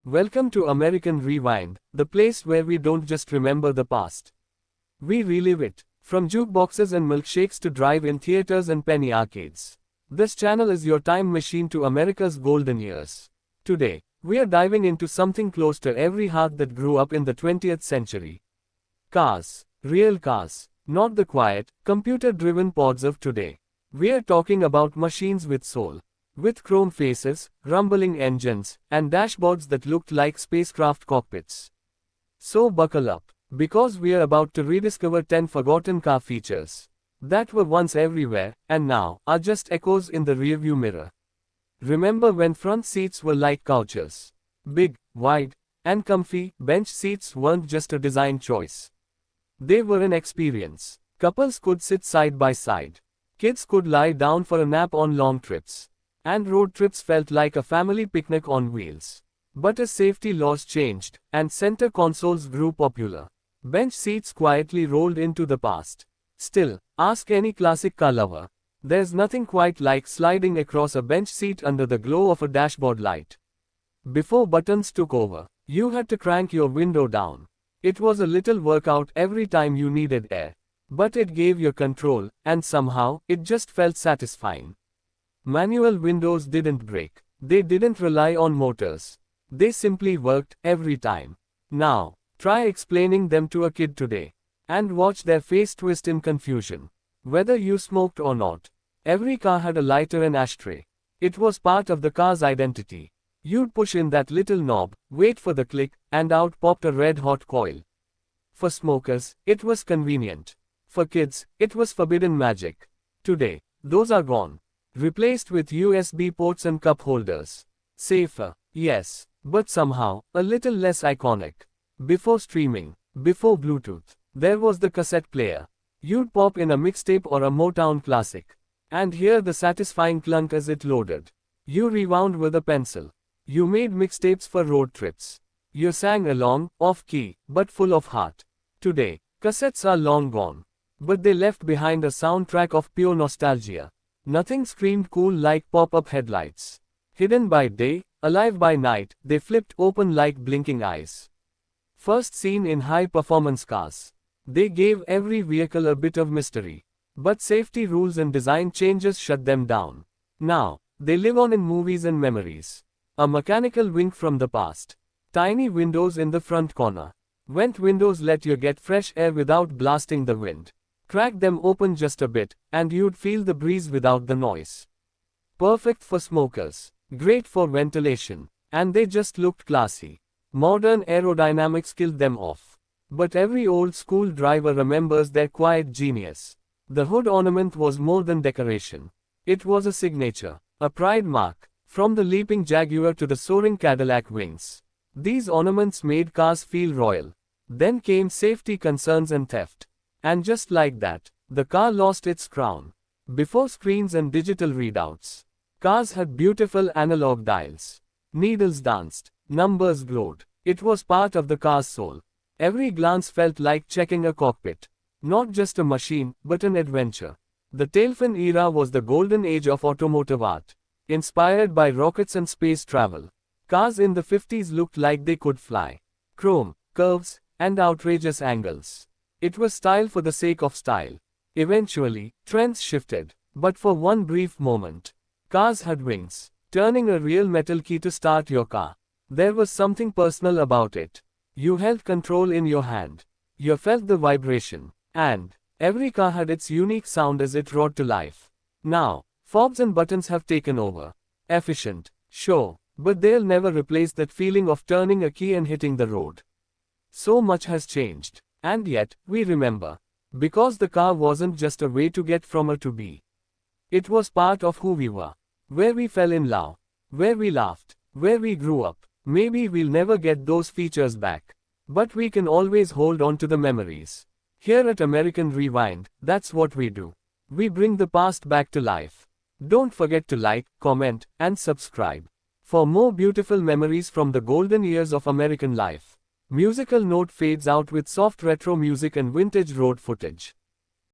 Welcome to American Rewind, the place where we don't just remember the past. We relive it. From jukeboxes and milkshakes to drive-in theaters and penny arcades. This channel is your time machine to America's golden years. Today, we are diving into something close to every heart that grew up in the 20th century. Cars. Real cars. Not the quiet, computer-driven pods of today. We are talking about machines with soul. With chrome faces, rumbling engines, and dashboards that looked like spacecraft cockpits. So buckle up, because we are about to rediscover 10 forgotten car features that were once everywhere, and now are just echoes in the rearview mirror. Remember when front seats were like couches? Big, wide, and comfy. Bench seats weren't just a design choice. They were an experience. Couples could sit side by side. Kids could lie down for a nap on long trips. And road trips felt like a family picnic on wheels. But as safety laws changed, and center consoles grew popular, bench seats quietly rolled into the past. Still, ask any classic car lover. There's nothing quite like sliding across a bench seat under the glow of a dashboard light. Before buttons took over, you had to crank your window down. It was a little workout every time you needed air. But it gave you control, and somehow, it just felt satisfying. Manual windows didn't break. They didn't rely on motors. They simply worked, every time. Now, try explaining them to a kid today. And watch their face twist in confusion. Whether you smoked or not, every car had a lighter and ashtray. It was part of the car's identity. You'd push in that little knob, wait for the click, and out popped a red-hot coil. For smokers, it was convenient. For kids, it was forbidden magic. Today, those are gone. Replaced with USB ports and cup holders. Safer, yes, but somehow, a little less iconic. Before streaming, before Bluetooth, there was the cassette player. You'd pop in a mixtape or a Motown classic. And hear the satisfying clunk as it loaded. You rewound with a pencil. You made mixtapes for road trips. You sang along, off-key, but full of heart. Today, cassettes are long gone. But they left behind a soundtrack of pure nostalgia. Nothing screamed cool like pop-up headlights. Hidden by day, alive by night, they flipped open like blinking eyes. First seen in high-performance cars. They gave every vehicle a bit of mystery. But safety rules and design changes shut them down. Now, they live on in movies and memories. A mechanical wink from the past. Tiny windows in the front corner. Vent windows let you get fresh air without blasting the wind. Crack them open just a bit, and you'd feel the breeze without the noise. Perfect for smokers. Great for ventilation. And they just looked classy. Modern aerodynamics killed them off. But every old school driver remembers their quiet genius. The hood ornament was more than decoration. It was a signature. A pride mark. From the leaping Jaguar to the soaring Cadillac wings. These ornaments made cars feel royal. Then came safety concerns and theft. And just like that, the car lost its crown. Before screens and digital readouts, cars had beautiful analog dials. Needles danced, numbers glowed. It was part of the car's soul. Every glance felt like checking a cockpit. Not just a machine, but an adventure. The tailfin era was the golden age of automotive art. Inspired by rockets and space travel, cars in the 50s looked like they could fly. Chrome, curves, and outrageous angles. It was style for the sake of style. Eventually, trends shifted, but for one brief moment. Cars had wings, turning a real metal key to start your car. There was something personal about it. You held control in your hand. You felt the vibration. And every car had its unique sound as it roared to life. Now, fobs and buttons have taken over. Efficient, sure, but they'll never replace that feeling of turning a key and hitting the road. So much has changed. And yet, we remember. Because the car wasn't just a way to get from A to B. It was part of who we were. Where we fell in love. Where we laughed. Where we grew up. Maybe we'll never get those features back. But we can always hold on to the memories. Here at American Rewind, that's what we do. We bring the past back to life. Don't forget to like, comment, and subscribe. For more beautiful memories from the golden years of American life. Musical note fades out with soft retro music and vintage road footage.